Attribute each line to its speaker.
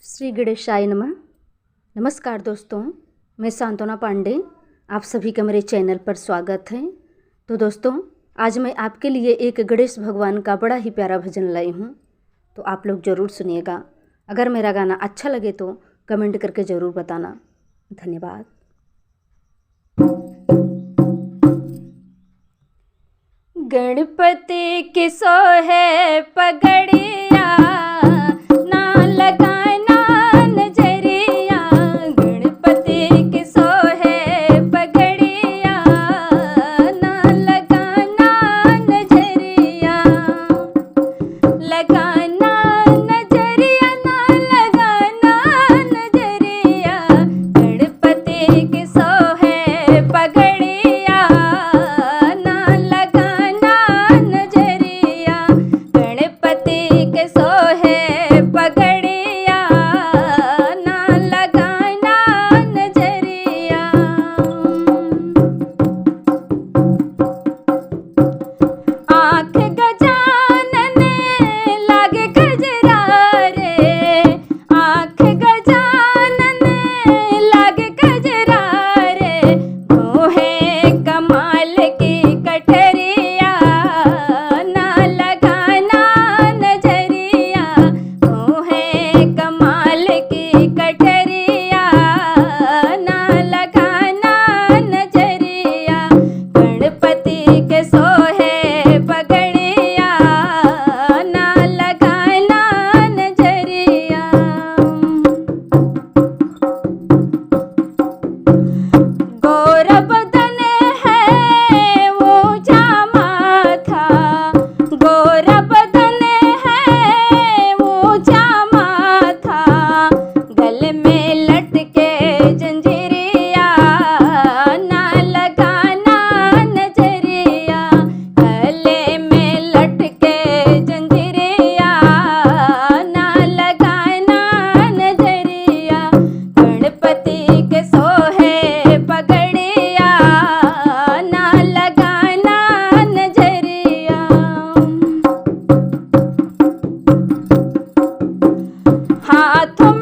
Speaker 1: श्री गणेशाय नमः। नमस्कार दोस्तों, मैं सांत्वना पांडे, आप सभी का मेरे चैनल पर स्वागत है। तो दोस्तों, आज मैं आपके लिए एक गणेश भगवान का बड़ा ही प्यारा भजन लाई हूँ, तो आप लोग ज़रूर सुनिएगा। अगर मेरा गाना अच्छा लगे तो कमेंट करके ज़रूर बताना। धन्यवाद। गणपति की सोहे पगड़िया, ना लगाना नजरिया। गणपति की सोहे पगड़िया, ना लगाना नजरिया। लगाना नजरिया, ना लगाना नजरिया। गणपति की सोहे पगड़िया, ना लगाना नजरिया। गणपति के सोहे पगड़िया, ना लगाना नजरिया। आँख गजानन लागे गजरा रे, आँख गजानन लागे गजरा रे। मोहे कमाल की कटरिया, ना लगाना नजरिया। मोहे कमाल की कटरिया, ना लगाना नजरिया। गणपति के सोहे पगड़िया, ना लगाना नजरिया। गोरा बदन है ऊंचा माथा, गोरा बदन है ऊंचा माथा। गले में लटके जंजीरिया, ना लगाना नजरिया। गले में लटके जंजीरिया, ना लगाना नजरिया। गणपति के सोहे पगड़िया, ना लगाना नजरिया। हाथों